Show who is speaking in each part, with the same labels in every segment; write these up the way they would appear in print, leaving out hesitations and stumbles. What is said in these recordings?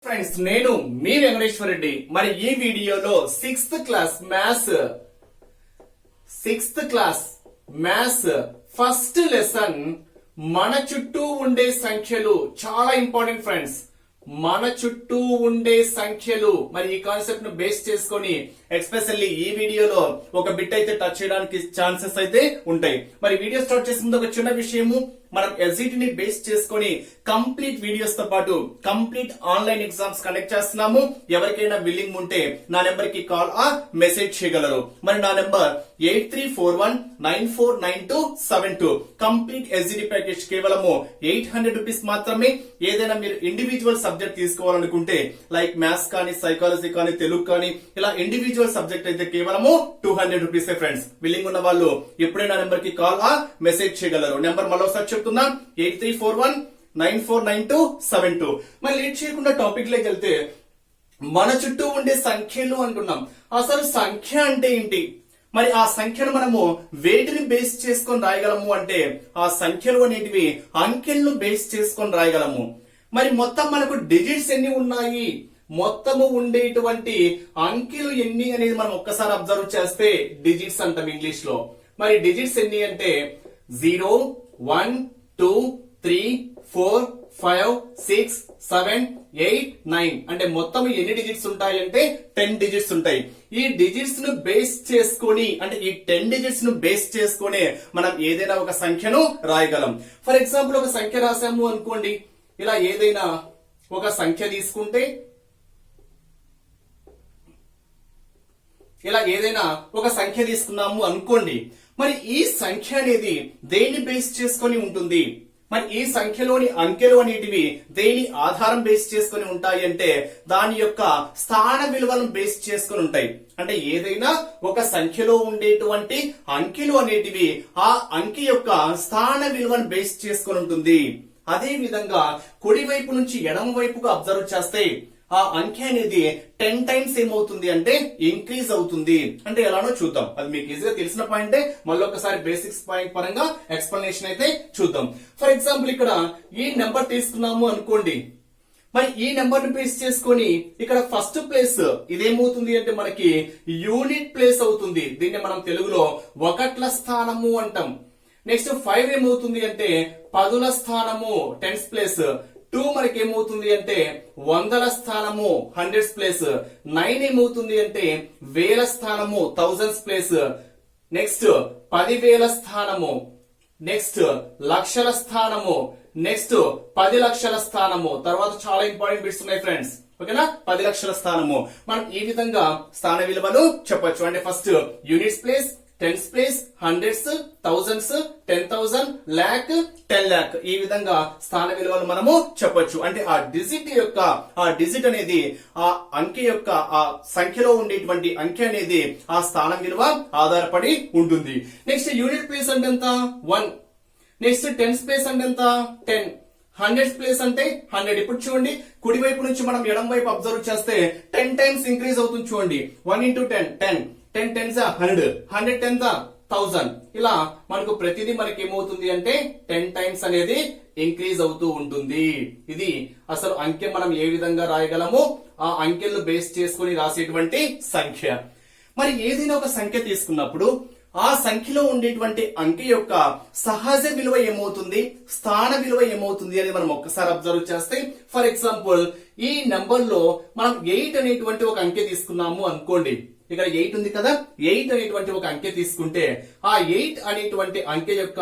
Speaker 1: Friends, నేను మీ వెంకటేశ్వర రెడ్డి. మరి ఈ వీడియోలో sixth class maths first lesson మన చుట్టూ ఉండే సంఖ్యలు చాలా ఇంపార్టెంట్ ఫ్రెండ్స్. మన చుట్టూ ఉండే సంఖ్యలు, మరి ఈ కాన్సెప్ట్ ను బేస్ చేసుకొని ఎస్పెషల్లీ ఈ వీడియోలో ఒక బిట్ అయితే టచ్ చేయడానికి ఛాన్సెస్ అయితే ఉంటాయి. మరి వీడియో స్టార్ట్ చేసే ముందు ఒక చిన్న విషయము, మనం ఎస్జిటి ని బేస్ చేసుకొని కంప్లీట్ వీడియోస్ తో పాటు కంప్లీట్ ఆన్లైన్ ఎగ్జామ్స్ కండక్ట్ చేస్తున్నాము. ఎవరికైనా బిల్లింగ్ ఉంటే నా నెంబర్ కి కాల్ మెసేజ్ చేయగలరు. మరి నా నెంబర్ 8341949272. కంప్లీట్ ఎస్జిటి ప్యాకేజ్ కేవలము 800 రూపీస్ మాత్రమే. ఏదైనా మీరు ఇండివిజువల్ సబ్జెక్ట్ తీసుకోవాలనుకుంటే లైక్ మ్యాథ్స్ కానీ, సైకాలజీ కానీ, తెలుగు కానీ, ఇలా ఇండివిజువల్ సబ్జెక్ట్ అయితే కేవలము 200 రూపీస్ ఫ్రెండ్స్. బిల్లింగ్ ఉన్న వాళ్ళు ఎప్పుడైనా నెంబర్ కి కాల్ మెసేజ్ చేయగలరు. నెంబర్ మరోసారి చెప్తున్నా, 8341949272. మరి లేట్ చేయకుండా టాపిక్ లోకి వెళ్తే, మన చుట్టూ ఉండే సంఖ్యలు అంటున్నాం. అసలు సంఖ్య అంటే ఏంటి? మరి ఆ సంఖ్యను మనము వేటిని బేస్ చేసుకొని రాయగలము అంటే, ఆ సంఖ్యలు అనేటివి అంకెలను బేస్ చేసుకొని రాయగలము. మరి మొత్తం మనకు డిజిట్స్ ఎన్ని ఉన్నాయి, మొత్తము ఉండేటువంటి అంకెలు ఎన్ని అనేది మనం ఒక్కసారి అబ్జర్వ్ చేస్తే డిజిట్స్ అంటాం ఇంగ్లీష్ లో. మరి డిజిట్స్ ఎన్ని అంటే 0 1 2 3 4 5 6 7 8 9. అంటే మొత్తం ఎన్ని డిజిట్స్ ఉంటాయి అంటే 10 డిజిట్స్ ఉంటాయి. ఈ డిజిట్స్ ను బేస్ చేసుకొని, అంటే ఈ 10 డిజిట్స్ ను బేస్ చేసుకొని మనం ఏదైనా ఒక సంఖ్యను రాయగలం. ఫర్ ఎగ్జాంపుల్ ఒక సంఖ్య రాసాము అనుకోండి, ఇలా ఏదైనా ఒక సంఖ్య తీసుకుంటే, ఇలా ఏదైనా ఒక సంఖ్య తీసుకున్నాము అనుకోండి, మరి ఈ సంఖ్య అనేది దేన్ని బేస్ చేసుకొని ఉంటుంది? మరి ఈ సంఖ్యలోని అంకెలు అనేటివి దేని ఆధారం బేస్ చేసుకొని ఉంటాయి అంటే, దాని యొక్క స్థాన విలువలను బేస్ చేసుకొని ఉంటాయి. అంటే ఏదైనా ఒక సంఖ్యలో ఉండేటువంటి అంకెలు అనేటివి ఆ అంకె యొక్క స్థాన విలువను బేస్ చేసుకొని ఉంటుంది. అదే విధంగా కుడి వైపు నుంచి ఎడమ వైపుగా అబ్జర్వ్ చేస్తే ఆ అంకె అనేది 10 టైమ్స్ ఏమవుతుంది అంటే ఇంక్రీజ్ అవుతుంది. అంటే ఎలానో చూద్దాం. అది మీకు ఈజీగా తెలిసిన పాయింటే, మళ్ళీ ఒకసారి బేసిక్స్ పాయింట్ పరంగా ఎక్స్ప్లెనేషన్ అయితే చూద్దాం. ఫర్ ఎగ్జాంపుల్ ఇక్కడ ఈ నెంబర్ తీసుకున్నాము అనుకోండి, మరి ఈ నెంబర్ ని బేస్ చేసుకొని ఇక్కడ ఫస్ట్ ప్లేస్ ఇదేమవుతుంది అంటే మనకి యూనిట్ ప్లేస్ అవుతుంది. దీన్ని మనం తెలుగులో ఒకట్ల స్థానము అంటాం. నెక్స్ట్ 5 ఏమవుతుంది అంటే పదుల స్థానము, 10th ప్లేస్. 2 మనకి ఏమవుతుంది అంటే వందల స్థానము, 100th ప్లేస్. 9 ఏమవుతుంది అంటే వేల స్థానము, 1000th ప్లేస్. నెక్స్ట్ 10,000 స్థానము, నెక్స్ట్ లక్షల స్థానము, నెక్స్ట్ 10 లక్షల స్థానము. తర్వాత చాలా ఇంపార్టెంట్ బిట్స్ ఉన్నాయి ఫ్రెండ్స్, ఓకేనా? 10 లక్షల స్థానము. మనం ఈ విధంగా స్థాన విలువలు చెప్పొచ్చు. అంటే first units place, 10th place, 100th, 1000th, 10,000, lakh, 10 lakh. ఈ విధంగా స్థాన విలువలు మనము చెప్పొచ్చు. అంటే ఆ డిజిట్ అనేది ఆ అంకె యొక్క ఆ సంఖ్యలో ఉండేటువంటి అంకె అనేది ఆ స్థానం విలువ ఆధారపడి ఉంటుంది. నెక్స్ట్ యూనిట్ ప్లేస్ అంటే ఎంత? 1. నెక్స్ట్ 10th ప్లేస్ అంటే ఎంత? 10. 100th ప్లేస్ అంటే 100. ఇప్పుడు చూడండి, కుడి వైపు నుంచి మనం ఎడం వైపు అబ్జర్వ్ చేస్తే 10 టైమ్స్ ఇంక్రీజ్ అవుతుంది. చూడండి, 1 into 10 10, 10 10s 100, 100 10s 1000. ఇలా మనకు ప్రతిదీ మనకి ఏమవుతుంది అంటే 10 టైమ్స్ అనేది ఇంక్రీజ్ అవుతూ ఉంటుంది. ఇది అసలు అంకె మనం ఏ విధంగా రాయగలము, ఆ అంకెలను బేస్ చేసుకుని రాసేటువంటి సంఖ్య. మరి ఏదైనా ఒక సంఖ్య తీసుకున్నప్పుడు ఆ సంఖ్యలో ఉండేటువంటి అంకె యొక్క సహజ విలువ ఏమవుతుంది, స్థాన విలువ ఏమవుతుంది అని మనం ఒక్కసారి అబ్జర్వ్ చేస్తే, ఫర్ ఎగ్జాంపుల్ ఈ నెంబర్ లో మనం 8 అనేటువంటి ఒక అంకె తీసుకున్నాము అనుకోండి. ఇక్కడ 8 ఉంది కదా, 8 అనేటువంటి ఒక అంకె తీసుకుంటే ఆ 8 అనేటువంటి అంకె యొక్క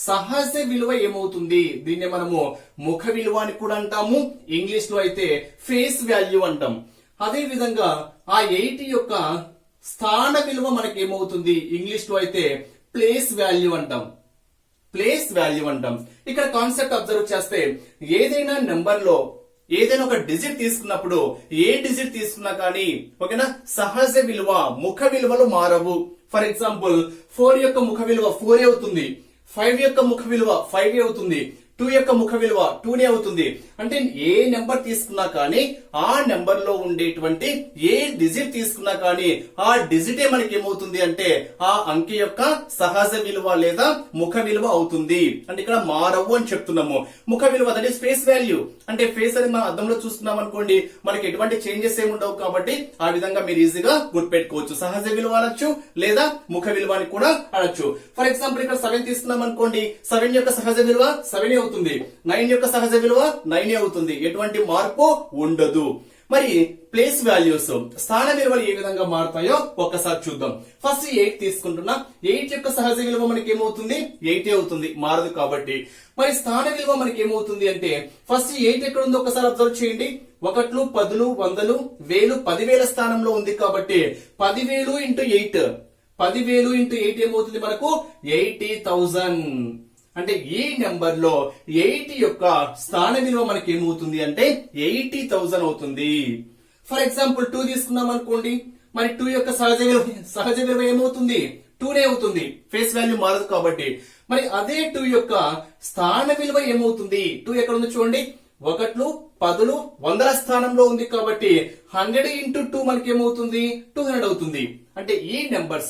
Speaker 1: సహజ విలువ ఏమవుతుంది? దీన్ని మనము ముఖ విలువ అని కూడా అంటాము. ఇంగ్లీష్ లో అయితే ఫేస్ వాల్యూ అంటాం. అదే విధంగా ఆ 8 యొక్క స్థాన విలువ మనకి ఏమవుతుంది? ఇంగ్లీష్ లో అయితే ప్లేస్ వాల్యూ అంటాం. ప్లేస్ వాల్యూ అంటాం. ఇక్కడ కాన్సెప్ట్ అబ్జర్వ్ చేస్తే, ఏదైనా నెంబర్ లో ఏదైనా ఒక డిజిట్ తీసుకున్నప్పుడు, ఏ డిజిట్ తీసుకున్నా కానీ ఓకేనా, సహజ విలువ ముఖ విలువలు మారవు. ఫర్ ఎగ్జాంపుల్ 4 యొక్క ముఖ విలువ 4 అవుతుంది, 5 యొక్క ముఖ విలువ 5 అవుతుంది, 2 యొక్క ముఖ విలువ 2నే అవుతుంది. అంటే ఏ నెంబర్ తీసుకున్నా కానీ ఆ నెంబర్ లో ఉండేటువంటి ఏ డిజిట్ తీసుకున్నా కానీ ఆ డిజిటే మనకి ఏమవుతుంది అంటే ఆ అంకె యొక్క సహజ విలువ లేదా ముఖ విలువ అవుతుంది. అంటే ఇక్కడ మారవు అని చెప్తున్నాము. ముఖ విలువ దట్ ఈస్ ఫేస్ వాల్యూ. అంటే ఫేస్ అని మనం అద్దంలో చూస్తున్నాం అనుకోండి, మనకి ఎటువంటి చేంజెస్ ఏమి ఉండవు కాబట్టి ఆ విధంగా మీరు ఈజీగా గుర్తుపెట్టుకోవచ్చు. సహజ విలువ అనొచ్చు లేదా ముఖ విలువ అని కూడా అనొచ్చు. ఫర్ ఎగ్జాంపుల్ ఇక్కడ 7 తీసుకున్నాం అనుకోండి, 7 యొక్క సహజ విలువ 7 అవుతుంది, 9 యొక్క సహజ విలువ 9 అవుతుంది. ఎటువంటి మార్పు ఉండదు. మరి ప్లేస్ వాల్యూస్ స్థాన విలువలు ఏ విధంగా మారుతాయో ఒక్కసారి చూద్దాం. ఫస్ట్ 8 తీసుకుంటున్నా. 8 యొక్క సహజ విలువ మనకి ఏమవుతుంది? 8 అవుతుంది, మారదు కాబట్టి. మరి స్థాన విలువ మనకి ఏమవుతుంది అంటే ఫస్ట్ 8 ఎక్కడ ఉందో ఒకసారి అబ్జర్వ్ చేయండి. 1, 10, 100, 1000, 10,000 స్థానంలో ఉంది కాబట్టి 10,000 ఇంటూ 8, 10,000 ఇంటూ 8 ఏమవుతుంది మనకు? 80,000. అంటే ఈ నెంబర్ లో 8 యొక్క స్థాన విలువ మనకి ఏమవుతుంది అంటే 80,000 అవుతుంది. ఫర్ ఎగ్జాంపుల్ 2 తీసుకున్నాం అనుకోండి, మరి 2 యొక్క సహజ విలువ ఏమవుతుంది? 2నే అవుతుంది, ఫేస్ వాల్యూ మారదు కాబట్టి. మరి అదే 2 యొక్క స్థాన విలువ ఏమవుతుంది? 2 ఎక్కడ ఉంది చూడండి, 1, 10, 100 స్థానంలో ఉంది కాబట్టి 100 ఇంటూ 2 మనకి ఏమవుతుంది? 200 అవుతుంది. అంటే ఈ నెంబర్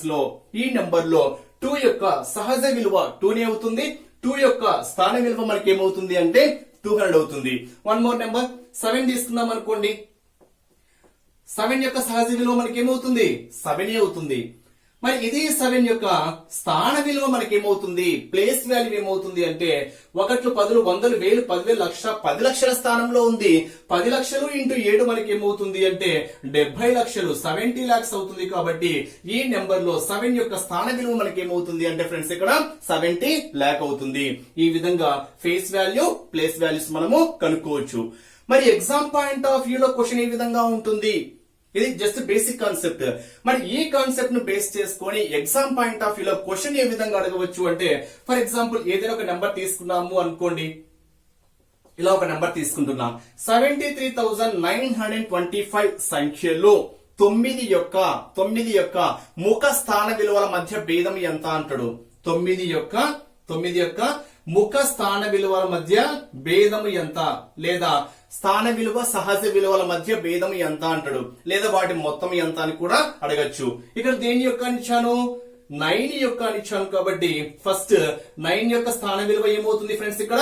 Speaker 1: లో 2 యొక్క సహజ విలువ 2నే అవుతుంది, 2 యొక్క స్థాన విలువ మనకి ఏమవుతుంది అంటే 200 అవుతుంది. వన్ మోర్ నెంబర్ 7 తీసుకున్నాం అనుకోండి, 7 యొక్క సహజ విలువ మనకి ఏమవుతుంది? 7 అవుతుంది. మరి ఇది 7 యొక్క స్థాన విలువ మనకి ఏమవుతుంది? ప్లేస్ వాల్యూ ఏమవుతుంది అంటే 1, 10, 100, 1000, 10,000, లక్ష, 10 లక్షల స్థానంలో ఉంది. 10 లక్షలు ఇంటూ 7 మనకి ఏమవుతుంది అంటే 70 లక్షలు, 70 lakhs అవుతుంది. కాబట్టి ఈ నెంబర్ లో 7 యొక్క స్థాన విలువ మనకి ఏమవుతుంది అంటే ఫ్రెండ్స్ ఇక్కడ 70 lakh అవుతుంది. ఈ విధంగా ఫేస్ వాల్యూ, ప్లేస్ వాల్యూస్ మనము కనుక్కోవచ్చు. మరి ఎగ్జామ్ పాయింట్ ఆఫ్ వ్యూ లో క్వశ్చన్ ఏ విధంగా ఉంటుంది? ఇది జస్ట్ బేసిక్ కాన్సెప్ట్. మరి ఈ కాన్సెప్ట్ ను బేస్ చేసుకొని ఎగ్జామ్ పాయింట్ ఆఫ్ వ్యూ లో క్వశ్చన్ ఏ విధంగా అడగవచ్చు అంటే ఫర్ ఎగ్జాంపుల్ ఏదైనా ఒక నెంబర్ తీసుకున్నాము అనుకోండి, ఇలా ఒక నెంబర్ తీసుకుంటున్నాం. 73,925 సంఖ్యలో 9 యొక్క ముఖ స్థాన విలువల మధ్య భేదం ఎంత అంటాడు. 9 యొక్క ముఖ స్థాన విలువల మధ్య భేదము ఎంత, లేదా స్థాన విలువ సహజ విలువల మధ్య భేదం ఎంత అంటాడు, లేదా వాటి మొత్తం ఎంత అని కూడా అడగచ్చు. ఇక్కడ దేని యొక్క ఇచ్చాను? 9 యొక్క ఇచ్చాను కాబట్టి ఫస్ట్ 9 యొక్క స్థాన విలువ ఏమవుతుంది ఫ్రెండ్స్? ఇక్కడ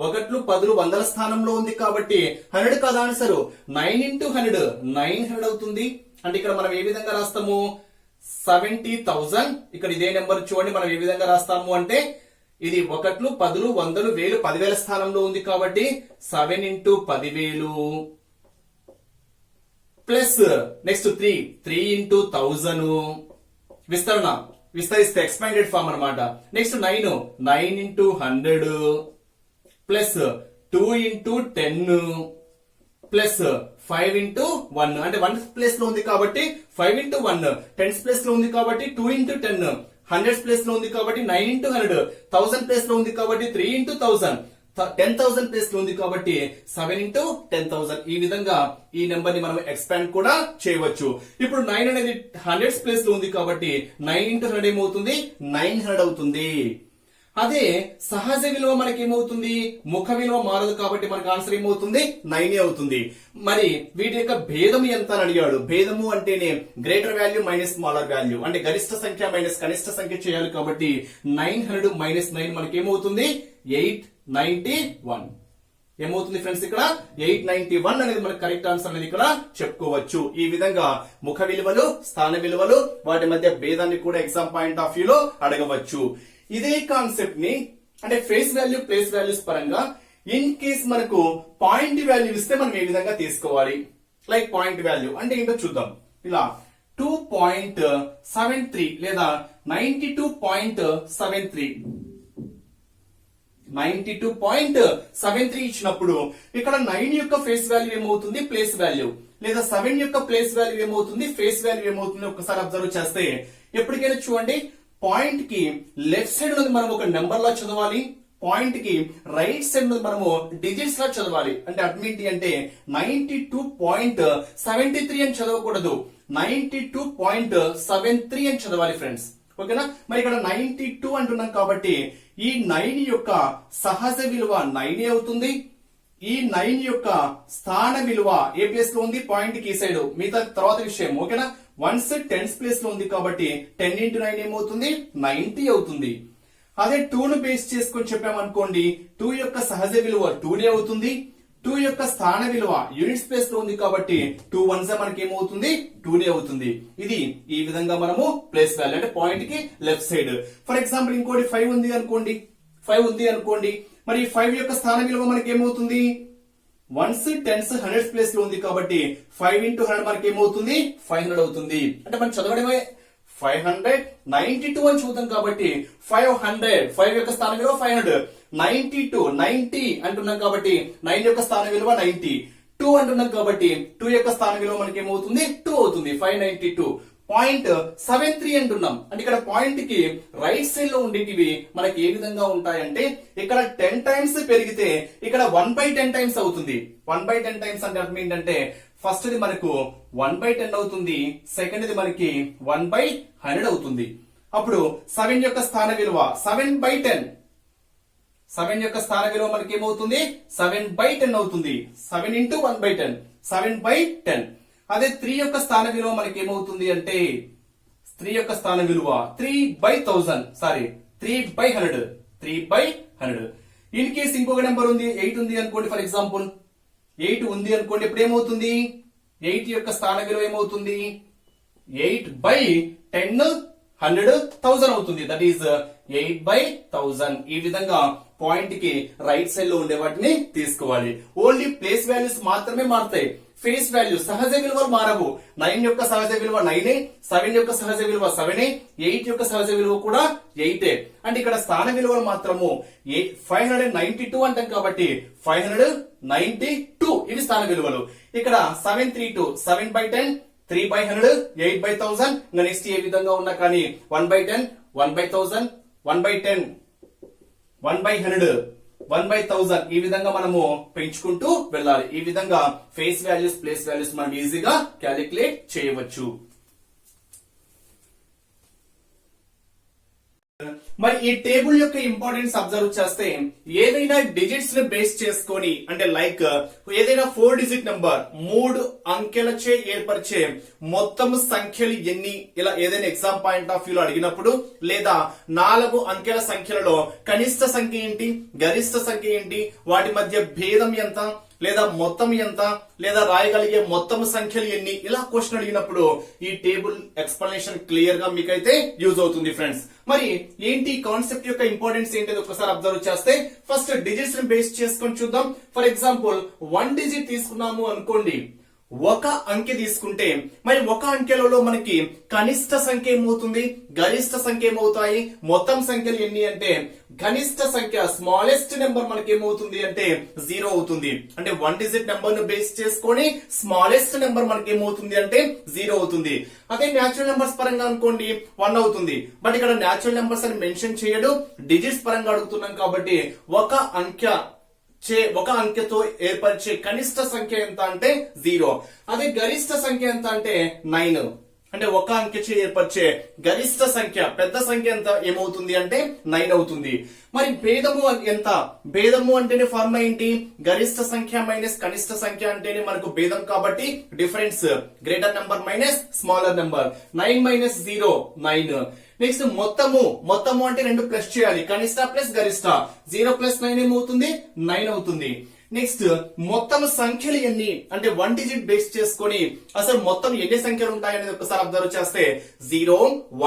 Speaker 1: 1, 10, 100 స్థానంలో ఉంది కాబట్టి 100 కదా ఆన్సర్. 9 ఇంటూ 100 900 అవుతుంది. అంటే ఇక్కడ మనం ఏ విధంగా రాస్తాము? 70,000. ఇక్కడ ఇదే నెంబర్ చూడండి, మనం ఏ విధంగా రాస్తాము అంటే ఇది 1, 10, 100, 1000, 10,000 స్థానంలో ఉంది కాబట్టి 7 ఇంటూ 10,000 ప్లస్ నెక్స్ట్ 3 ఇంటూ 1000 విస్తరిస్తే ఎక్స్పాండెడ్ ఫామ్ అన్నమాట. Next 9 into 100 plus 2 into 10 plus 5 into 1. అంటే 1 ప్లేస్ లో ఉంది కాబట్టి 5 ఇంటూ 1, 10 ప్లేస్ లో ఉంది కాబట్టి 2 ఇంటూ 10, 100 ప్లేస్ లో ఉంది కాబట్టి 9 ఇంటూ 100, 1000 ప్లేస్ లో ఉంది కాబట్టి 3 ఇంటూ 1000, 10,000 ప్లేస్ లో ఉంది కాబట్టి 7 ఇంటూ 10,000. ఈ విధంగా ఈ నెంబర్ ని మనం ఎక్స్పాండ్ కూడా చేయవచ్చు. ఇప్పుడు 9 అనేది 100 ప్లేస్ లో ఉంది కాబట్టి 9 ఇంటూ 100 ఏమవుతుంది? 900 అవుతుంది. అదే సహజ విలువ మనకి ఏమవుతుంది? ముఖ విలువ మారదు కాబట్టి మనకు ఆన్సర్ ఏమవుతుంది? 9 అవుతుంది. మరి వీటి యొక్క భేదము ఎంత అని అడిగాడు. భేదము అంటేనే greater value minus smaller value, అంటే గరిష్ట సంఖ్య మైనస్ కనిష్ట సంఖ్య చేయాలి కాబట్టి 900 మైనస్ 9 మనకి ఏమవుతుంది? 891 ఏమవుతుంది ఫ్రెండ్స్? ఇక్కడ 891 అనేది మనకి కరెక్ట్ ఆన్సర్ అనేది ఇక్కడ చెప్పుకోవచ్చు. ఈ విధంగా ముఖ విలువలు, స్థాన విలువలు, వాటి మధ్య భేదాన్ని కూడా ఎగ్జామ్ పాయింట్ ఆఫ్ వ్యూ లో అడగవచ్చు. ఇదే కాన్సెప్ట్ ని అంటే ఫేస్ వాల్యూ, ప్లేస్ వాల్యూస్ పరంగా ఇన్ కేస్ మనకు పాయింట్ వాల్యూ ఇస్తే మనం ఏ విధంగా తీసుకోవాలి? లైక్ పాయింట్ వాల్యూ అంటే ఏంటో చూద్దాం. ఇలా 2.73 లేదా 92.73 92.73 ఇచ్చినప్పుడు ఇక్కడ 9 యొక్క ఫేస్ వాల్యూ ఏమవుతుంది? Place value. లేదా 7 యొక్క ప్లేస్ వాల్యూ ఏమవుతుంది? ఫేస్ వాల్యూ ఏమవుతుంది? ఒకసారి అబ్జర్వ్ చేస్తే ఎప్పటికైనా చూడండి, పాయింట్ కి లెఫ్ట్ సైడ్ ఉన్నది మనం ఒక నెంబర్ లా చదవాలి, పాయింట్ కి రైట్ సైడ్ ఉన్నది మనము డిజిట్స్ లా చదవాలి. అంటే అడ్మిట్ అంటే 92.73 అని చదవకూడదు, 92.73 అని చదవాలి ఫ్రెండ్స్. ఓకేనా? మరి ఇక్కడ 92 అంటున్నాం కాబట్టి ఈ 9 యొక్క సహజ విలువ 9 అవుతుంది. ఈ 9 యొక్క స్థాన విలువ ఏ ప్లేస్ లో ఉంది, పాయింట్ కి సైడ్, మిగతా తర్వాత విషయం ఓకేనా. వన్స్ టెన్స్ ప్లేస్ లో ఉంది కాబట్టి 10 into 9 ఏమవుతుంది, 90 అవుతుంది. అదే 2 ను బేస్ చేసుకొని చెప్పామనుకోండి, 2 యొక్క సహజ విలువ 2 అవుతుంది. 2 యొక్క స్థాన విలువ యూనిట్స్ ప్లేస్ లో ఉంది కాబట్టి 2 1s మనకి ఏమవుతుంది, 2 అవుతుంది. ఇది ఈ విధంగా మనము ప్లేస్ వాల్యూ అంటే పాయింట్ కి లెఫ్ట్ సైడ్. ఫర్ ఎగ్జాంపుల్ ఇంకోటి 5 ఉంది అనుకోండి, 5 ఉంది అనుకోండి, మరి 5 యొక్క స్థాన విలువ మనకి ఏమవుతుంది, వన్స్ టెన్స్ హండ్రెడ్స్ ప్లేస్ లో ఉంది కాబట్టి 5 into 100 మనకి ఏమవుతుంది, 500 అవుతుంది. అంటే మనం చదవడమే 592 అని చూద్దాం కాబట్టి 5 యొక్క స్థాన విలువ 500, 90 అంటున్నాం కాబట్టి 9 యొక్క స్థాన విలువ 90, 2 అంటున్నాం కాబట్టి 2 యొక్క స్థాన విలువ మనకి ఏమవుతుంది, 2 అవుతుంది. 592. 0.73 అంటున్నాం అంటే ఇక్కడ పాయింట్ కి రైట్ సైడ్ లో ఉండేటివి మనకి ఏ విధంగా ఉంటాయంటే, ఇక్కడ 10 times పెరిగితే ఇక్కడ 1/10 times అవుతుంది. 1/10 times అంటే అర్థం ఏంటంటే, ఫస్ట్ ది మనకు 1/10 అవుతుంది, సెకండ్ ది మనకి 1/100 అవుతుంది. అప్పుడు 7 యొక్క స్థాన విలువ 7/10, 7 యొక్క స్థాన విలువ మనకి ఏమవుతుంది, 7/10 అవుతుంది. 7 into 1/10, 7/10. అదే 3 యొక్క స్థాన విలువ మనకి ఏమవుతుంది అంటే, 3 యొక్క స్థాన విలువ 3/1000, సారీ 3/100, 3/100. ఇన్ కేస్ ఇంకొక నెంబర్ ఉంది, 8 ఉంది అనుకోండి, ఫర్ ఎగ్జాంపుల్ 8 ఉంది అనుకోండి, ఇప్పుడు ఏమవుతుంది, 8 యొక్క స్థాన విలువ ఏమవుతుంది, 8/10 100,000 అవుతుంది. That is 8/1000. ఈ విధంగా పాయింట్ కి రైట్ సైడ్ లో ఉండే వాటిని తీసుకోవాలి. ఓన్లీ ప్లేస్ వాల్యూస్ మాత్రమే మారుతాయి, ఫేస్ వాల్యూ సహజ విలువలు మారవు. 9 యొక్క సహజ విలువ 9, 7 యొక్క సహజ విలువ 7, 8 యొక్క సహజ విలువ కూడా 8. అంటే ఇక్కడ స్థాన విలువలు మాత్రము 592 అంటాం కాబట్టి 592 ఇవి స్థాన విలువలు. ఇక్కడ 732, 7/10, 3/100, 8/1000. ఇంకా నెక్స్ట్ ఏ విధంగా ఉన్నా కానీ 1/10, 1/1000, 1/10, 1/100, 1/1000 ఈ విధంగా మనము పెంచుకుంటూ వెళ్ళాలి. ఈ విధంగా ఫేస్ వాల్యూస్, ప్లేస్ వాల్యూస్ మనం ఈజీగా క్యాలిక్యులేట్ చేయవచ్చు. మరి ఈ టేబుల్ యొక్క ఇంపార్టెన్స్ అబ్జర్వ్ చేస్తే, ఏదైనా డిజిట్స్ ని బేస్ చేసుకొని అంటే లైక్ ఏదైనా 4 డిజిట్ నంబర్ 3 అంకెలచే ఏర్పరిచే మొత్తం సంఖ్యలు ఎన్ని, ఇలా ఏదైనా ఎగ్జామ్ పాయింట్ ఆఫ్ వ్యూ లో అడిగినప్పుడు, లేదా 4 అంకెల సంఖ్యలలో కనిష్ట సంఖ్య ఏంటి, గరిష్ట సంఖ్య ఏంటి, వాటి మధ్య భేదం ఎంత, లేదా మొత్తం ఎంత, లేదా రాయగలిగే మొత్తం సంఖ్యలు ఎన్ని, ఇలా క్వశ్చన్ అడిగినప్పుడు ఈ టేబుల్ ఎక్స్ప్లెనేషన్ క్లియర్ గా మీకైతే యూజ్ అవుతుంది ఫ్రెండ్స్. మరి ఏంటి కాన్సెప్ట్ యొక్క ఇంపార్టెన్స్ ఏంటి ఒకసారి అబ్జర్వ్ చేస్తే, ఫస్ట్ డిజిట్స్ ని బేస్ చేసుకొని చూద్దాం. ఫర్ ఎగ్జాంపుల్ 1 డిజిట్ తీసుకున్నాము అనుకోండి, ఒక అంకె తీసుకుంటే మరి ఒక అంకెలలో మనకి కనిష్ట సంఖ్య ఏమవుతుంది, గరిష్ట సంఖ్య ఏమవుతాయి, మొత్తం సంఖ్యలు ఎన్ని అంటే కనిష్ట సంఖ్య స్మాలెస్ట్ నెంబర్ మనకి ఏమవుతుంది అంటే 0 అవుతుంది. అంటే 1 డిజిట్ నెంబర్ ను బేస్ చేసుకొని స్మాలెస్ట్ నెంబర్ మనకి ఏమవుతుంది అంటే 0 అవుతుంది. అదే న్యాచురల్ నెంబర్స్ పరంగా అనుకోండి 1 అవుతుంది. బట్ ఇక్కడ న్యాచురల్ నెంబర్స్ అని మెన్షన్ చేయడు, డిజిట్స్ పరంగా అడుగుతున్నాం కాబట్టి ఒక అంకెతో ఏర్పరిచే కనిష్ట సంఖ్య ఎంత అంటే 0. అదే గరిష్ట సంఖ్య ఎంత అంటే 9. అంటే ఒక అంకెచే ఏర్పరిచే గరిష్ట సంఖ్య పెద్ద సంఖ్య ఎంత ఏమవుతుంది అంటే 9 అవుతుంది. మరి భేదము ఎంత, భేదము అంటేనే ఫార్ములా ఏంటి, గరిష్ట సంఖ్య మైనస్ కనిష్ట సంఖ్య అంటేనే మనకు భేదం కాబట్టి difference greater number minus smaller number. 9 - 0 9. Next మొత్తము అంటే 2 ప్లస్ చేయాలి, కనిష్ట ప్లస్ గరిష్ట. 0 + 9 ఏమవుతుంది 9 అవుతుంది. నెక్స్ట్ మొత్తం సంఖ్యలు ఎన్ని అంటే 1 డిజిట్ బేస్ చేసుకొని అసలు మొత్తం ఎన్ని సంఖ్యలు ఉంటాయనేది ఒకసారి అబ్జర్వ్ చేస్తే 0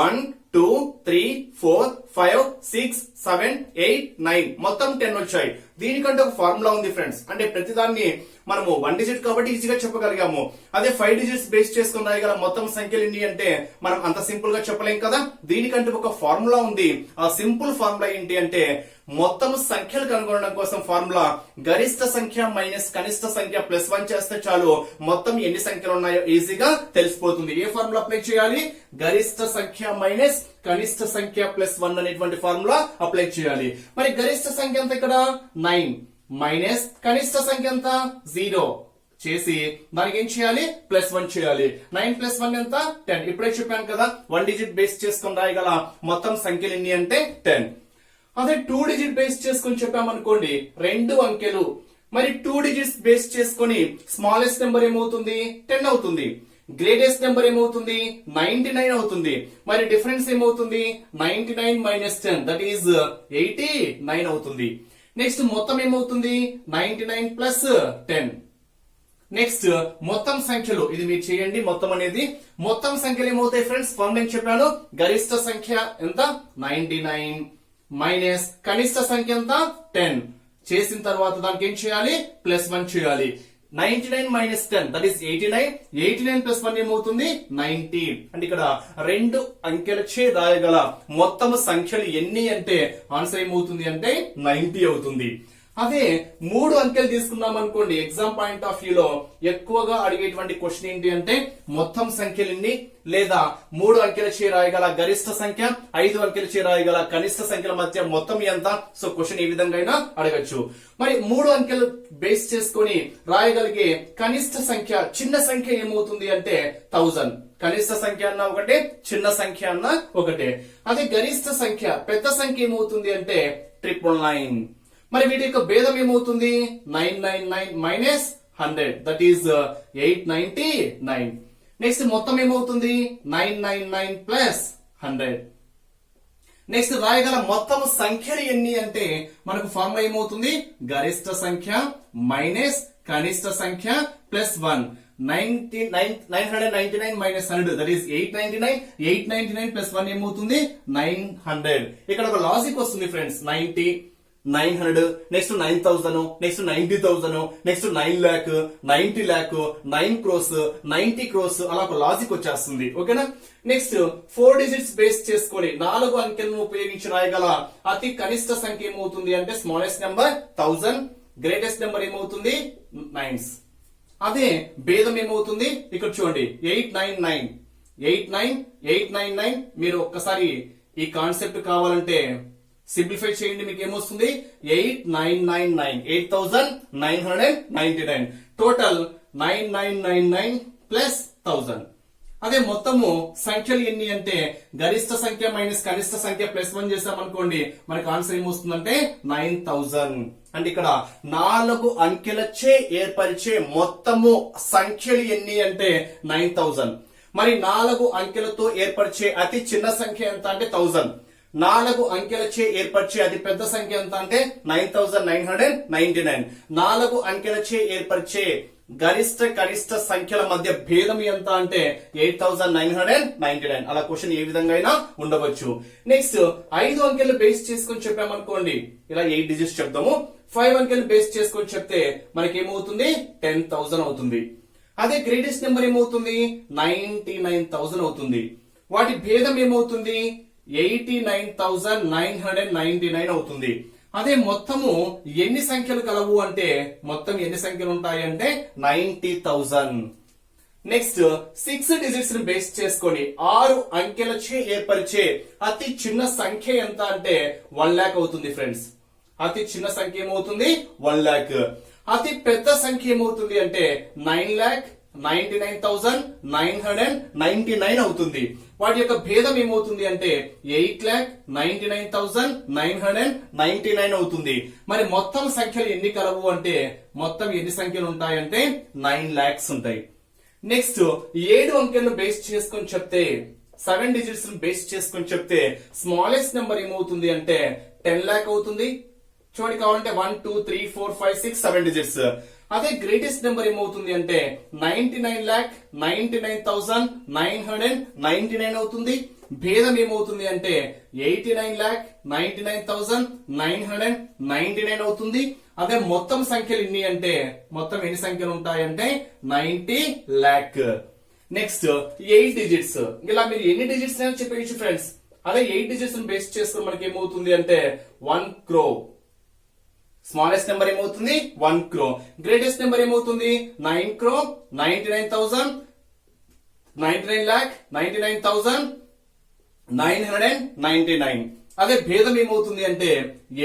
Speaker 1: 1 2 3 4 5 6 7 8 9 మొత్తం 10 వచ్చాయి. దీనికంటే ఒక ఫార్ములా ఉంది ఫ్రెండ్స్. అంటే ప్రతిదాన్ని మనము 1 డిజిట్ కాబట్టి ఈజీగా చెప్పగలిగాము. అదే 5 డిజిట్స్ బేస్ చేసుకుని రాయగల మొత్తం సంఖ్యలు ఎన్ని అంటే మనం అంత సింపుల్ గా చెప్పలేం కదా. దీనికంటే ఒక ఫార్ములా ఉంది. ఆ సింపుల్ ఫార్ములా ఏంటి అంటే మొత్తం సంఖ్యలు కనుగొనడం కోసం ఫార్ములా గరిష్ట సంఖ్య మైనస్ కనిష్ట సంఖ్య ప్లస్ 1 చేస్తే చాలు మొత్తం ఎన్ని సంఖ్యలు ఉన్నాయో ఈజీగా తెలిసిపోతుంది. ఏ ఫార్ములా అప్లై చేయాలి, గరిష్ట సంఖ్య మైనస్ కనిష్ట సంఖ్య ప్లస్ 1 అనేటువంటి ఫార్ములా అప్లై చేయాలి. మరి గరిష్ట సంఖ్య ఎంత ఇక్కడ 9 మైనస్ కనిష్ట సంఖ్య ఎంత 0 చేసి దానికి ఏం చేయాలి +1 చేయాలి. 9 + 1 ఎంత 10. ఇప్పుడే చెప్పాను కదా 1 డిజిట్ బేస్ చేసుకొని రాయగల మొత్తం సంఖ్యలు ఎన్ని అంటే 10. అదే 2 డిజిట్ బేస్ చేసుకొని చెప్పామనుకోండి 2 అంకెలు, మరి 2 డిజిట్స్ బేస్ చేసుకొని స్మాలెస్ట్ నెంబర్ ఏమవుతుంది 10 అవుతుంది, గ్రేటెస్ట్ నెంబర్ ఏమవుతుంది 99 అవుతుంది. మరి డిఫరెన్స్ ఏమవుతుంది 99 మైనస్ 10 దట్ ఈస్ 89 అవుతుంది. నెక్స్ట్ మొత్తం ఏమవుతుంది 99 ప్లస్ 10. నెక్స్ట్ మొత్తం సంఖ్యలు ఇది మీరు చేయండి. మొత్తం అనేది మొత్తం సంఖ్యలు ఏమవుతాయి ఫ్రెండ్స్, నేను చెప్పాను గరిష్ట సంఖ్య ఎంత 99 మైనస్ కనిష్ట సంఖ్య ఎంత 10 చేసిన తర్వాత దానికి ఏం చేయాలి +1 చేయాలి. 99 మైనస్ 10 దట్ ఈస్ 89, 89 ప్లస్ 1 ఏమవుతుంది 90. అంటే ఇక్కడ 2 అంకెలచే రాయగల మొత్తం సంఖ్యలు ఎన్ని అంటే ఆన్సర్ ఏమవుతుంది అంటే 90 అవుతుంది. అదే 3 అంకెలు తీసుకున్నాం అనుకోండి, ఎగ్జామ్ పాయింట్ ఆఫ్ వ్యూ లో ఎక్కువగా అడిగేటువంటి క్వశ్చన్ ఏంటి అంటే మొత్తం సంఖ్యలు ఎన్ని, లేదా 3 అంకెలచే రాయగల గరిష్ట సంఖ్య 5 అంకెలచే రాయగల కనిష్ట సంఖ్యల మధ్య మొత్తం ఎంత. సో క్వశ్చన్ ఈ విధంగా అయినా అడగచ్చు. మరి 3 అంకెలు బేస్ చేసుకొని రాయగలిగే కనిష్ట సంఖ్య చిన్న సంఖ్య ఏమవుతుంది అంటే 1000. కనిష్ట సంఖ్య అన్న ఒకటే, చిన్న సంఖ్య అన్న ఒకటే. అదే గరిష్ట సంఖ్య పెద్ద సంఖ్య ఏమవుతుంది అంటే 999. మరి వీటి యొక్క భేదం ఏమవుతుంది 999 మైనస్ 100 దట్ ఈస్ 899. నెక్స్ట్ మొత్తం ఏమవుతుంది 999 ప్లస్ 100. నెక్స్ట్ రాయగల మొత్తం సంఖ్యలు ఎన్ని అంటే మనకు ఫార్ములా ఏమవుతుంది గరిష్ట సంఖ్య మైనస్ కనిష్ట సంఖ్య plus 1. 999 minus 100 that is 899. 899 plus 1 ఏమవుతుంది 900. ఇక్కడ ఒక లాజిక్ వస్తుంది friends, 90, 900, next 9000, next 90,000, next 9 lakh, 90 lakh, 9 crores, 90 crores, అలా ఒక లాజిక్ వచ్చేస్తుంది. ఓకేనా. నెక్స్ట్ 4 డిజిట్స్ బేస్ చేసుకొని 4 అంకెలను ఉపయోగించి రాయగల అతి కనిష్ట సంఖ్య ఏమవుతుంది అంటే స్మాలెస్ట్ నెంబర్ 1000, గ్రేటెస్ట్ నెంబర్ ఏమవుతుంది 9s. అదే భేదం ఏమవుతుంది ఇక్కడ చూడండి 899, 899. మీరు ఒక్కసారి ఈ కాన్సెప్ట్ కావాలంటే సింప్లిఫై చేయండి, మీకు ఏమొస్తుంది 8999, 8999. Total 9999 plus 1000. అదే మొత్తము సంఖ్యలు ఎన్ని అంటే గరిష్ట సంఖ్య మైనస్ కనిష్ట సంఖ్య ప్లస్ 1 చేసామనుకోండి మనకు ఆన్సర్ ఏమొస్తుందంటే 9000. అంటే ఇక్కడ 4 అంకెలచే ఏర్పరిచే మొత్తము సంఖ్యలు ఎన్ని అంటే 9000. మరి 4 అంకెలతో ఏర్పరిచే అతి చిన్న సంఖ్య ఎంత అంటే 1000. 4 అంకెలచే ఏర్పరిచే అతి పెద్ద సంఖ్య ఎంత అంటే 9999. 4 అంకెలచే ఏర్పరిచే గరిష్ట కనిష్ట సంఖ్యల మధ్య భేదం ఎంత అంటే 8999. అలా క్వశ్చన్ ఏ విధంగా అయినా ఉండవచ్చు. నెక్స్ట్ 5 అంకెలు బేస్ చేసుకొని చెప్పామనుకోండి, ఇలా 8 డిజిట్స్ చెప్తాము. 5 అంకెలు బేస్ చేసుకొని చెప్తే మనకి ఏమవుతుంది 10,000 అవుతుంది. అదే గ్రేటెస్ట్ నెంబర్ ఏమవుతుంది 99,000 అవుతుంది. వాటి భేదం ఏమవుతుంది 89,999 అవుతుంది. అదే మొత్తము ఎన్ని సంఖ్యలు కలవు అంటే మొత్తం ఎన్ని సంఖ్యలు ఉంటాయి అంటే 90,000. నెక్స్ట్ 6 డిజిట్స్ ని బేస్ చేసుకొని 6 అంకెలచే ఏర్పరిచే అతి చిన్న సంఖ్య ఎంత అంటే 1 lakh అవుతుంది ఫ్రెండ్స్. అతి చిన్న సంఖ్య ఏమవుతుంది 1 lakh. అతి పెద్ద సంఖ్య ఏమవుతుంది అంటే 9,99,999 అవుతుంది. వాటి యొక్క భేదం ఏమవుతుంది అంటే 8,99,999 అవుతుంది. మరి మొత్తం సంఖ్యలు ఎన్ని కలవు అంటే మొత్తం ఎన్ని సంఖ్యలు ఉంటాయంటే 9 lakhs ఉంటాయి. నెక్స్ట్ 7 అంకెలను బేస్ చేసుకొని చెప్తే 7 డిజిట్స్ బేస్ చేసుకొని చెప్తే స్మాలెస్ట్ నెంబర్ ఏమవుతుంది అంటే 10 lakh అవుతుంది. చూడండి కావాలంటే 1 2 3 4 5 6 7 డిజిట్స్. అదే గ్రేటెస్ట్ నెంబర్ ఏమవుతుంది అంటే 99,99,999 అవుతుంది. భేదం ఏమవుతుంది అంటే 89,99,999 అవుతుంది. అదే మొత్తం సంఖ్యలు ఎన్ని అంటే మొత్తం ఎన్ని సంఖ్యలు ఉంటాయంటే 90 lakh. Next 8 digits. ఇలా మీరు ఎన్ని డిజిట్స్ అని చెప్పేయచ్చు ఫ్రెండ్స్. అదే 8 డిజిట్స్ బేస్ చేసుకుని మనకి ఏమవుతుంది అంటే 1 crore. స్మాలెస్ట్ నెంబర్ ఏమవుతుంది 1 crore. గ్రేటెస్ట్ నెంబర్ ఏమవుతుంది 9 crore 99,000, 99 lakh 99,999. అదే భేదం ఏమవుతుంది అంటే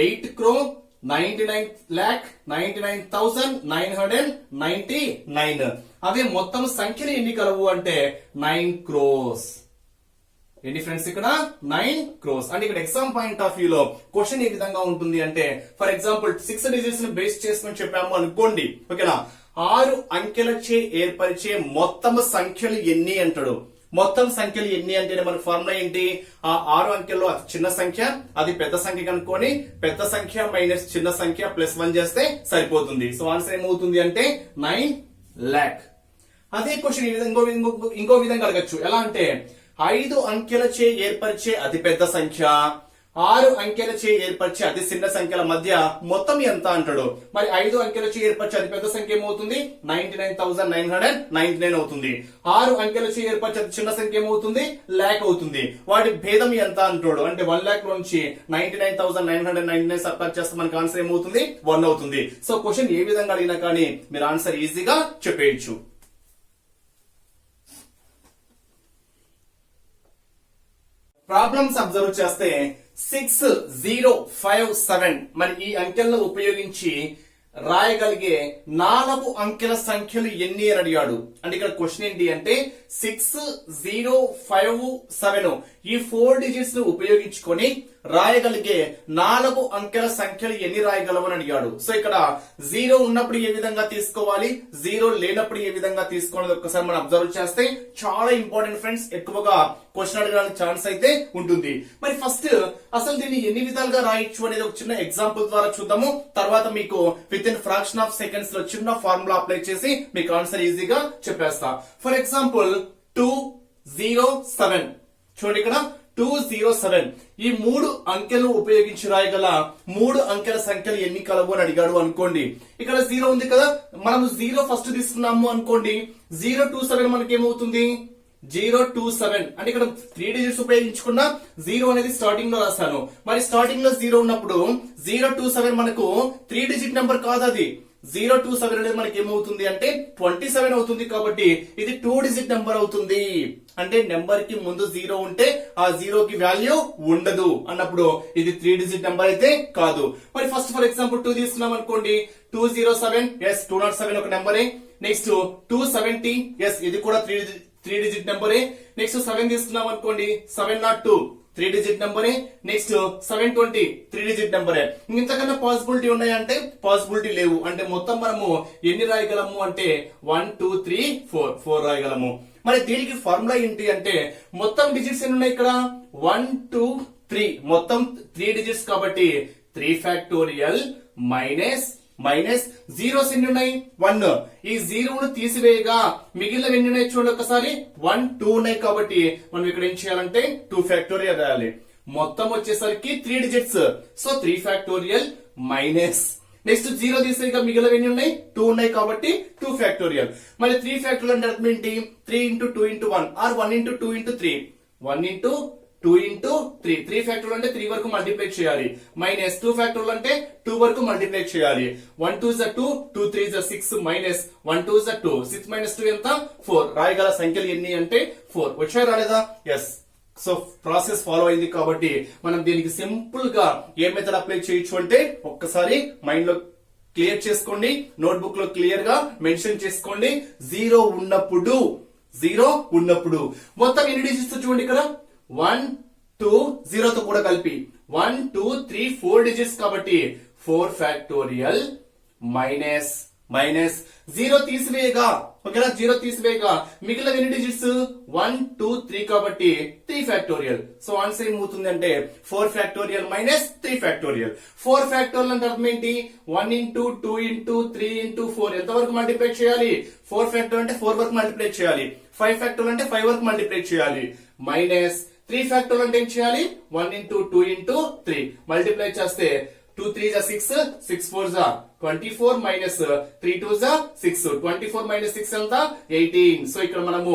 Speaker 1: 8 crore 99 lakh 99,999. అదే మొత్తం సంఖ్యలు ఎన్ని కలవు అంటే 9 crores. ఎన్ని ఫ్రెండ్స్ ఇక్కడ 9 crores. అంటే ఇక్కడ ఎగ్జామ్ పాయింట్ ఆఫ్ వ్యూ లో క్వశ్చన్ ఏ విధంగా ఉంటుంది అంటే ఫర్ ఎగ్జాంపుల్ 6 డిజిట్స్ ని బేస్ చేసుకుని చెప్పాము అనుకోండి, ఓకేనా. 6 అంకెలచే ఏర్పరిచే మొత్తం సంఖ్యలు ఎన్ని అంటాడు. మొత్తం సంఖ్యలు ఎన్ని అంటే మన ఫార్ములా ఏంటి, ఆ 6 అంకెల్లో అతి చిన్న సంఖ్య అది పెద్ద సంఖ్య కనుక్కొని పెద్ద సంఖ్య మైనస్ చిన్న సంఖ్య ప్లస్ 1 చేస్తే సరిపోతుంది. సో ఆన్సర్ ఏమవుతుంది అంటే 9 lakh. అదే క్వశ్చన్ ఇంకో విధంగా అడగచ్చు. ఎలా అంటే 5 అంకెలచే ఏర్పరిచే అతి పెద్ద సంఖ్య 6 అంకెలచే ఏర్పరిచే అతి చిన్న సంఖ్యల మధ్య మొత్తం ఎంత అంటాడు. మరి 5 అంకెలచే ఏర్పరిచే అతి పెద్ద సంఖ్య ఏమవుతుంది 99,999 అవుతుంది. 6 అంకెలచే ఏర్పరిచే అతి చిన్న సంఖ్య ఏమవుతుంది లాక్ అవుతుంది. వాటి భేదం ఎంత అంటాడు అంటే 1 lakh నుంచి 99,999 సబ్ట్రాక్ట్ చేస్తే మనకి ఆన్సర్ ఏమవుతుంది 1 అవుతుంది. సో క్వశ్చన్ ఏ విధంగా అడిగినా కానీ మీరు ఆన్సర్ ఈజీగా చెప్పేయచ్చు. ప్రాబ్లమ్స్ అబ్జర్వ్ చేస్తే 6057 మరి ఈ అంకెలను ఉపయోగించి రాయగలిగే 4 అంకెల సంఖ్యలు ఎన్ని అని అడిగాడు. అంటే ఇక్కడ క్వశ్చన్ ఏంటి అంటే 6057 ఈ 4 డిజిట్స్ ను ఉపయోగించుకొని రాయగలిగే 4 అంకెల సంఖ్యలు ఎన్ని రాయగలవని అడిగాడు. సో ఇక్కడ 0 ఉన్నప్పుడు ఏ విధంగా తీసుకోవాలి, 0 లేనప్పుడు ఏ విధంగా తీసుకోవాలి ఒక్కసారి మనం అబ్జర్వ్ చేస్తే చాలా ఇంపార్టెంట్ ఫ్రెండ్స్. ఎక్కువగా క్వశ్చన్ అడగడానికి ఛాన్స్ అయితే ఉంటుంది. మరి ఫస్ట్ అసలు దీన్ని ఎన్ని విధాలుగా రాయొచ్చు అనేది ఒక చిన్న ఎగ్జాంపుల్ ద్వారా చూద్దాము. తర్వాత మీకు with in fraction of seconds లో చిన్న ఫార్ములా అప్లై చేసి మీకు ఆన్సర్ ఈజీగా చెప్పేస్తా. ఫర్ ఎగ్జాంపుల్ 207 చూడండి, ఇక్కడ 207 ఈ 3 అంకెలు ఉపయోగించి రాయగల 3 అంకెల సంఖ్యలు ఎన్ని కలవు అని అడిగాడు అనుకోండి. ఇక్కడ 0 ఉంది కదా, మనం 0 ఫస్ట్ తీసుకున్నాము అనుకోండి. 027 మనకి ఏమవుతుంది 027 అంటే ఇక్కడ 3 డిజిట్స్ ఉపయోగించుకున్నా 0 అనేది స్టార్టింగ్ లో రాశాను. మరి స్టార్టింగ్ లో 0 ఉన్నప్పుడు 027 మనకు 3 డిజిట్ నెంబర్ కాదు, అది 027 అనేది మనకి ఏమవుతుంది అంటే 27 అవుతుంది. కాబట్టి ఇది 2 డిజిట్ నెంబర్ అవుతుంది. అంటే నెంబర్ కి ముందు 0 ఉంటే ఆ 0 కి వాల్యూ ఉండదు అన్నప్పుడు ఇది 3 డిజిట్ నెంబర్ అయితే కాదు. మరి ఫస్ట్ ఫర్ ఎగ్జాంపుల్ 2 తీసుకున్నాం అనుకోండి. 207 ఎస్ 207 ఒక నెంబరే. నెక్స్ట్ 270 ఎస్ ఇది కూడా 3 డిజిట్ నెంబరే. నెక్స్ట్ 7 తీసుకున్నాం అనుకోండి. 702 3 డిజిట్ నెంబరే. నెక్స్ట్ 720 3 డిజిట్ నెంబరే. ఇంతకన్నా పాసిబిలిటీ ఉన్నాయంటే పాసిబిలిటీ లేవు. అంటే మొత్తం మనము ఎన్ని రాయగలము అంటే 1 2 3 4 రాయగలము. మరి దీనికి ఫార్ములా ఏంటి అంటే మొత్తం డిజిట్స్ ఎన్ని ఉన్నాయి ఇక్కడ 1 2 3 మొత్తం 3 డిజిట్స్ కాబట్టి 3 ఫ్యాక్టోరియల్ మైనస్ జీరోస్ ఎన్ని ఉన్నాయి 1. ఈ 0 ను తీసివేయగా మిగిలిన ఎన్ని ఉన్నాయి చూడండి ఒకసారి 1 2 ఉన్నాయి. కాబట్టి మనం ఇక్కడ ఏం చేయాలంటే 2 ఫ్యాక్టోరియల్ రాయాలి. మొత్తం వచ్చేసరికి 3 digits. So 3 factorial minus next 0 తీసేయగా మిగిలిన ఎన్ని ఉన్నాయి 2 ఉన్నాయి కాబట్టి 2 ఫ్యాక్టోరియల్. మరి 3 ఫ్యాక్టోరియల్ అంటే అర్థం ఏంటి 3 into 2 into 1 or 1 into 2 into 3 1 into 2 into 3 3 factorial అంటే 3 వరకు మల్టిప్లై చేయాలి. మైనస్ 2 ఫ్యాక్టోరియల్ అంటే 2 వరకు మల్టిప్లై చేయాలి. 1 2 is 2 2 3 is 6 minus 1 2 is 2 6 minus 2 ఎంత 4. రాయగల సంఖ్యలు ఎన్ని అంటే 4. వచ్చాయి రాలేదా ఎస్. సో ప్రాసెస్ ఫాలో అయింది కాబట్టి మనం దీనికి సింపుల్ గా ఏ మెథడ్ అప్లై చేయొచ్చు అంటే ఒక్కసారి మైండ్ లో క్లియర్ చేసుకోండి, నోట్బుక్ లో క్లియర్ గా మెన్షన్ చేసుకోండి. 0 ఉన్నప్పుడు మొత్తం ఎన్ని డిజిట్స్ చూడండి ఇక్కడ 1 2 0 తో కూడా కలిపి 1 2 3 4 డిజిట్స్ కాబట్టి 4 ఫ్యాక్టోరియల్ మైనస్ 0 తీసివేయగా ఓకేనా 0 తీసివేయగా మిగిలిన ఎన్ని డిజిట్స్ 1 2 3 కాబట్టి 3 ఫ్యాక్టోరియల్. సో ఆన్సర్ ఏమవుతుంది అంటే 4 ఫ్యాక్టోరియల్ మైనస్ 3 ఫ్యాక్టోరియల్. 4 ఫ్యాక్టోరియల్ అంటే అర్థం ఏంటి 1 into 2 into 3 into 4 ఎంత వరకు మల్టిప్లై చేయాలి 4 ఫ్యాక్టోరియల్ అంటే 4 వరకు మల్టిప్లై చేయాలి. 5 ఫ్యాక్టోరియల్ అంటే 5 వరకు మల్టిప్లై చేయాలి. మైనస్ 3 ఫ్యాక్టోరియల్ అంటే ఏం చేయాలి 1 into 2 into 3 మల్టిప్లై చేస్తే 2 3 is 6 6 4 is 24 minus 3 2 is 6 24 minus 6 ఎంత 18. సో ఇక్కడ మనము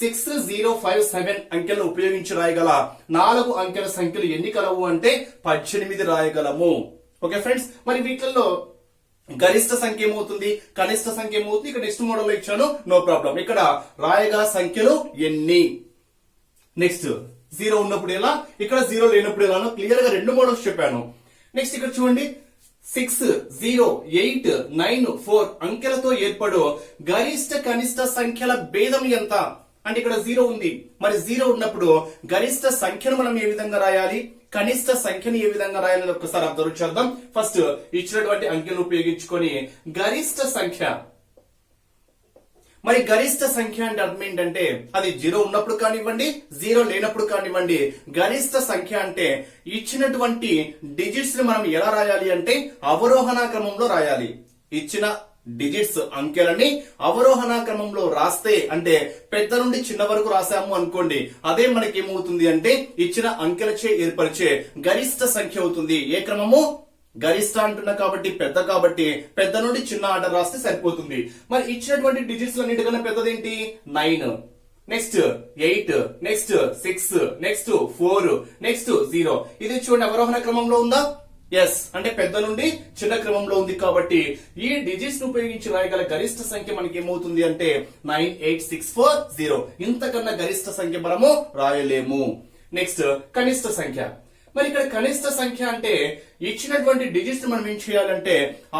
Speaker 1: 6057 అంకెలను ఉపయోగించి రాయగల 4 అంకెల సంఖ్యలు ఎన్ని కలవు అంటే 18 రాయగలము. ఓకే ఫ్రెండ్స్, మరి వీటిల్లో గరిష్ట సంఖ్య ఏమవుతుంది కనిష్ట సంఖ్య ఏమవుతుంది ఇక్కడ నెక్స్ట్ మోడల్ లో ఇచ్చాను, నో ప్రాబ్లం. ఇక్కడ రాయగల సంఖ్యలు ఎన్ని, నెక్స్ట్ 0 ఉన్నప్పుడు ఎలా, ఇక్కడ 0 లేనప్పుడు ఎలానో క్లియర్ గా 2 మోడల్స్ చెప్పాను. నెక్స్ట్ ఇక్కడ చూడండి 6 0 8 9 4 అంకెలతో ఏర్పడు గరిష్ట కనిష్ట సంఖ్యల భేదం ఎంత అంటే ఇక్కడ 0 ఉంది. మరి 0 ఉన్నప్పుడు గరిష్ట సంఖ్యను మనం ఏ విధంగా రాయాలి, కనిష్ట సంఖ్యను ఏ విధంగా రాయాలని ఒక్కసారి అబ్జర్వ్ చేద్దాం. ఫస్ట్ ఇచ్చినటువంటి అంకెలను ఉపయోగించుకొని గరిష్ట సంఖ్య, మరి గరిష్ట సంఖ్య అంటే అర్థం ఏంటంటే అది 0 ఉన్నప్పుడు కానివ్వండి, 0 లేనప్పుడు కానివ్వండి, గరిష్ట సంఖ్య అంటే ఇచ్చినటువంటి డిజిట్స్ ని మనం ఎలా రాయాలి అంటే అవరోహణ క్రమంలో రాయాలి. ఇచ్చిన డిజిట్స్ అంకెలని అవరోహణ క్రమంలో రాస్తే, అంటే పెద్ద నుండి చిన్న వరకు రాసాము అనుకోండి, అదే మనకి ఏమవుతుంది అంటే ఇచ్చిన అంకెలచే ఏర్పరిచే గరిష్ట సంఖ్య అవుతుంది. ఏ క్రమము? గరిష్ట అంటున్నా కాబట్టి పెద్ద, కాబట్టి పెద్ద నుండి చిన్న ఆర్డర్ రాస్తే సరిపోతుంది. మరి ఇచ్చినటువంటి డిజిట్స్ అన్నిటికన్నా పెద్దదేంటి? 9, నెక్స్ట్ 8, నెక్స్ట్ 6, నెక్స్ట్ 4, నెక్స్ట్ 0. ఇది చూడండి అవరోహణ క్రమంలో ఉందా? ఎస్, అంటే పెద్ద నుండి చిన్న క్రమంలో ఉంది. కాబట్టి ఈ డిజిట్స్ ను ఉపయోగించి రాయగల గరిష్ట సంఖ్య మనకి ఏమవుతుంది అంటే 98640. ఇంతకన్నా గరిష్ట సంఖ్య మనము రాయలేము. నెక్స్ట్ కనిష్ట సంఖ్య. మరి ఇక్కడ కనిష్ట సంఖ్య అంటే ఇచ్చినటువంటి డిజిట్స్ మనం ఏం చేయాలంటే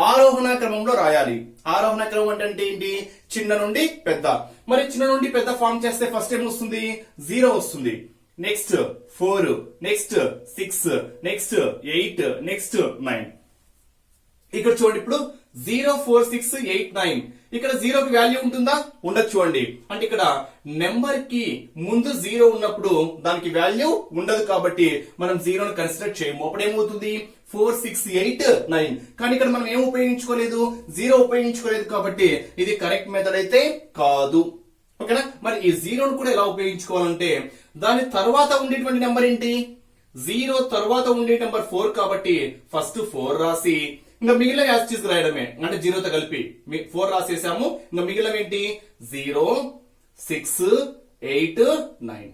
Speaker 1: ఆరోహణ క్రమంలో రాయాలి. ఆరోహణ క్రమం అంటే ఏంటి? చిన్న నుండి పెద్ద. మరి చిన్న నుండి పెద్ద ఫామ్ చేస్తే ఫస్ట్ ఏం వస్తుంది? 0 వస్తుంది. Next 4, next 6, next 8, next 9. ఇక్కడ చూడండి, ఇప్పుడు 0, 4, 6, 8, 9. ఇక్కడ 0 కి వాల్యూ ఉంటుందా? ఉండదు. చూడండి, అంటే ఇక్కడ నెంబర్ కి ముందు 0 ఉన్నప్పుడు దానికి వాల్యూ ఉండదు, కాబట్టి మనం 0ను కన్సిడర్ చేయము. అప్పుడు ఏమవుతుంది? 4, 6, 8, 9. కానీ ఇక్కడ మనం ఏం ఉపయోగించుకోలేదు? 0 ఉపయోగించుకోలేదు, కాబట్టి ఇది కరెక్ట్ మెథడ్ అయితే కాదు. ఓకేనా? మరి ఈ 0ను కూడా ఎలా ఉపయోగించుకోవాలంటే దాని తర్వాత ఉండేటువంటి నెంబర్ ఏంటి? 0 తర్వాత ఉండే నెంబర్ 4, కాబట్టి ఫస్ట్ 4 రాసి ఇంకా మిగిలిన యాస్టీస్ రాయడమే, అంటే 0తో కలిపి 4 రాసేసాము. ఇంకా మిగిలిన ఏంటి? 0, 6, 8, 9.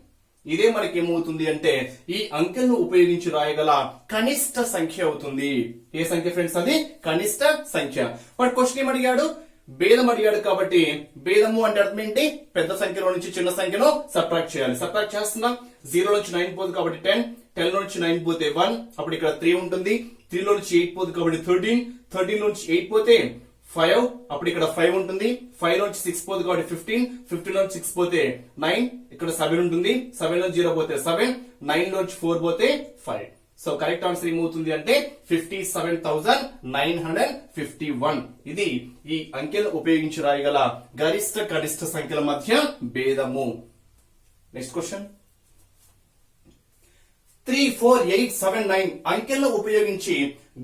Speaker 1: ఇదే మనకి ఏమవుతుంది అంటే ఈ అంకెలను ఉపయోగించి రాయగల కనిష్ట సంఖ్య అవుతుంది. ఏ సంఖ్య ఫ్రెండ్స్? అది కనిష్ట సంఖ్య. వాడు క్వశ్చన్ ఏం అడిగాడు? భేదం అడిగాడు, కాబట్టి భేదము అంటే అర్థం ఏంటి? పెద్ద సంఖ్యలో నుంచి చిన్న సంఖ్యను సబ్ట్రాక్ట్ చేయాలి. సబ్ట్రాక్ట్ చేస్తున్నాం. 0 నుంచి 9 పోదు కాబట్టి 10, 10 నుంచి 9 పోతే 1, అప్పుడు ఇక్కడ 3 ఉంటుంది. 3 లో నుంచి 8 పోదు కాబట్టి 13, 13 నుంచి 8 పోతే 5, అప్పుడు ఇక్కడ 5 ఉంటుంది. 5 నుంచి 6 పోదు కాబట్టి 15, 15 నుంచి 6 పోతే 9, ఇక్కడ 7 ఉంటుంది. 7 నుంచి 0 పోతే 7, 9 నుంచి 4 పోతే 5. సో కరెక్ట్ ఆన్సర్ ఏమవుతుంది అంటే 57,951. ఇది ఈ అంకెలు ఉపయోగించి రాయగల గరిష్ట కనిష్ట సంఖ్యల మధ్య భేదము. Next question. 3, 4, 8, 7, 9 అంకెలను ఉపయోగించి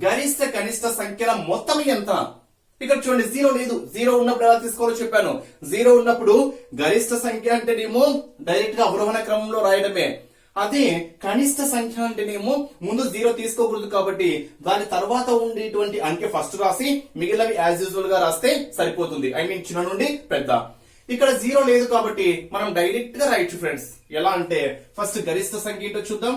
Speaker 1: గరిష్ట కనిష్ట సంఖ్యల మొత్తం ఎంత? ఇక్కడ చూడండి, 0 లేదు. 0 ఉన్నప్పుడు ఎలా తీసుకోవాలో చెప్పాను. 0 ఉన్నప్పుడు గరిష్ట సంఖ్య అంటేనేమో డైరెక్ట్ గా అవరోహణ క్రమంలో రాయడమే. అదే కనిష్ట సంఖ్య అంటేనేమో ముందు 0 తీసుకోకూడదు, కాబట్టి దాని తర్వాత ఉండేటువంటి అంకె ఫస్ట్ రాసి మిగిలినవి యాజ్ యూజువల్ గా రాస్తే సరిపోతుంది. ఐ మీన్ చిన్న నుండి పెద్ద. ఇక్కడ 0 లేదు కాబట్టి మనం డైరెక్ట్ గా రాయొచ్చు ఫ్రెండ్స్. ఎలా అంటే ఫస్ట్ గరిష్ట సంఖ్య ఏంటో చూద్దాం.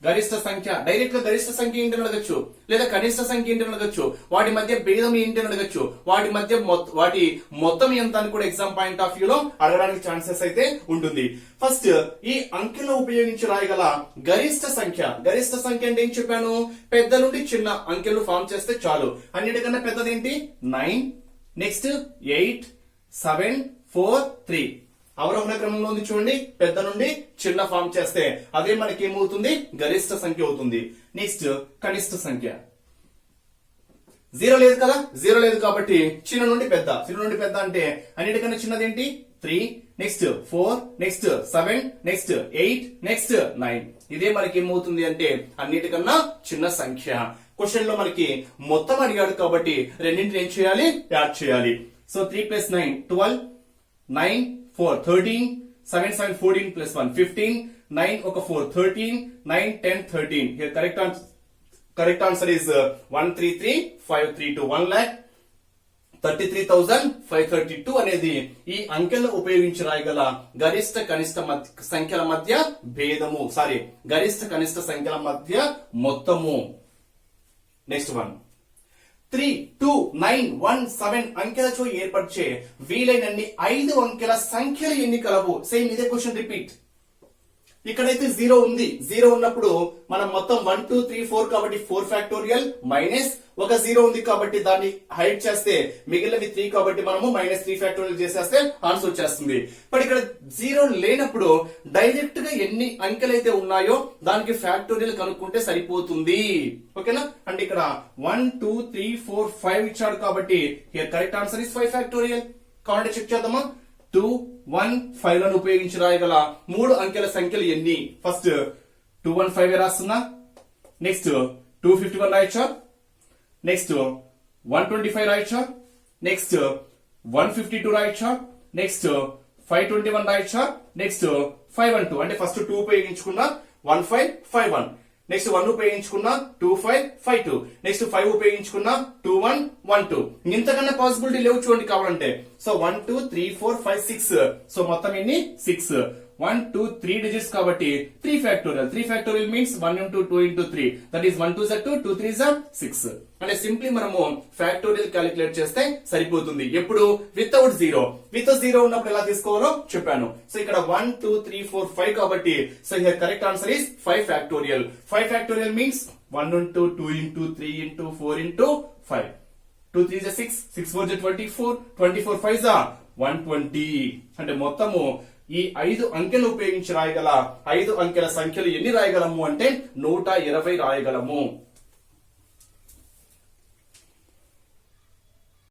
Speaker 1: గరిష్ట సంఖ్య డైరెక్ట్ గా గరిష్ట సంఖ్య ఏంటని అడగచ్చు, లేదా కనిష్ట సంఖ్య ఏంటని అడగచ్చు, వాటి మధ్య భేదం ఏంటి అని అడగచ్చు, వాటి మధ్య వాటి మొత్తం ఎంత అని కూడా ఎగ్జామ్ పాయింట్ ఆఫ్ వ్యూ లో అడగడానికి ఛాన్సెస్ అయితే ఉంటుంది. ఫస్ట్ ఈ అంకెలో ఉపయోగించి రాయగల గరిష్ట సంఖ్య. గరిష్ట సంఖ్య అంటే ఏం చెప్పాను? పెద్ద నుండి చిన్న అంకెలు ఫామ్ చేస్తే చాలు. అన్నిటికన్నా పెద్దదేంటి? 9, నెక్స్ట్ 8, 7, 4, 3. అవరోహణ క్రమంలో ఉంది చూడండి. పెద్ద నుండి చిన్న ఫామ్ చేస్తే అదే మనకి ఏమవుతుంది? గరిష్ట సంఖ్య అవుతుంది. నెక్స్ట్ కనిష్ట సంఖ్య. 0 లేదు కదా, 0 లేదు కాబట్టి చిన్న నుండి పెద్ద. చిన్న నుండి పెద్ద అంటే అన్నిటికన్నా చిన్నదేంటి? 3, నెక్స్ట్ 4, నెక్స్ట్ 7, నెక్స్ట్ 8, నెక్స్ట్ 9. ఇదే మనకి ఏమవుతుంది అంటే అన్నిటికన్నా చిన్న సంఖ్య. క్వశ్చన్ లో మనకి మొత్తం అడిగాడు కాబట్టి రెండింటిని ఏం చేయాలి? యాడ్ చేయాలి. సో 3 + 9 12, 9 4 13, 7 7 14 plus 1 15, 9 ఒక 4 13, 9 10 13. Here correct answer is 133,532. 1,33,532 అనేది ఈ అంకెలను ఉపయోగించి రాయగల గరిష్ట కనిష్ట సంఖ్యల మధ్య భేదము. గరిష్ట కనిష్ట సంఖ్యల మధ్య మొత్తము. Next one. 3, 2, 9, 1, 7 అంకెలతో ఏర్పరిచే వీలైనన్ని 5 అంకెల సంఖ్యలు ఎన్ని కలవు? సేమ్ ఇదే క్వశ్చన్ రిపీట్. ఇక్కడైతే 0 ఉంది. 0 ఉన్నప్పుడు మనం మొత్తం 1 2 3 4 కాబట్టి 4 ఫ్యాక్టోరియల్ మైనస్ ఒక 0 ఉంది కాబట్టి దాన్ని హైడ్ చేస్తే మిగిలినవి 3 కాబట్టి మనము -3 ఫ్యాక్టోరియల్ చేసేస్తే ఆన్సర్ వచ్చేస్తుంది. బట్ ఇక్కడ 0 లేనప్పుడు డైరెక్ట్ గా ఎన్ని అంకెలైతే ఉన్నాయో దానికి ఫ్యాక్టోరియల్ కనుక్కుంటే సరిపోతుంది. ఓకేనా? అంటే ఇక్కడ 1 2 3 4 5 ఇచ్చాడు కాబట్టి here correct answer is 5 factorial. కావాలంటే చెక్ చేద్దామా? 2 1 5 లను ఉపయోగించి రాయగల 3 అంకెల సంఖ్యలు ఎన్ని? ఫస్ట్ 215 రాస్తున్నా, నెక్స్ట్ 251 రాయొచ్చా, నెక్స్ట్ 125 రాయొచ్చా, నెక్స్ట్ 152 రాయొచ్చా, నెక్స్ట్ 521 రాయొచ్చా, నెక్స్ట్ 512 అంటే ఫస్ట్ 2 ఉపయోగించుకున్నా 1551, నెక్స్ట్ 1 ఉపయోగించుకున్నా 2552, నెక్స్ట్ 5 ఉపయోగించుకున్నా 2112. ఇంతకన్నా పాసిబిలిటీ లేవు చూడండి కావాలంటే. సో 1 2 3 4 5 6. సో మొత్తం ఎన్ని? 6. 1 2 3 డిజిట్స్ కాబట్టి 3 factorial. 3 factorial means 1 into 2 into 3. That is 1 2 2 2 3 6. అంటే సింప్లీ మనము ఫ్యాక్టోరియల్ క్యాలిక్యులేట్ చేస్తే సరిపోతుంది. ఎప్పుడు? వితౌట్ 0. విత్ 0 ఉన్నప్పుడు ఎలా తీసుకోవాలో చెప్పాను. సో ఇక్కడ 1 2 3 4 5 కాబట్టి so here correct answer is 5 factorial. 5 factorial means 1 into 2 into 3 into 4 into 5. 2 3 6, 6 4 24, 24 5 120. అంటే మొత్తము ఈ 5 అంకెలు ఉపయోగించి రాయగల 5 అంకెల సంఖ్యలు ఎన్ని రాయగలము అంటే 120 రాయగలము.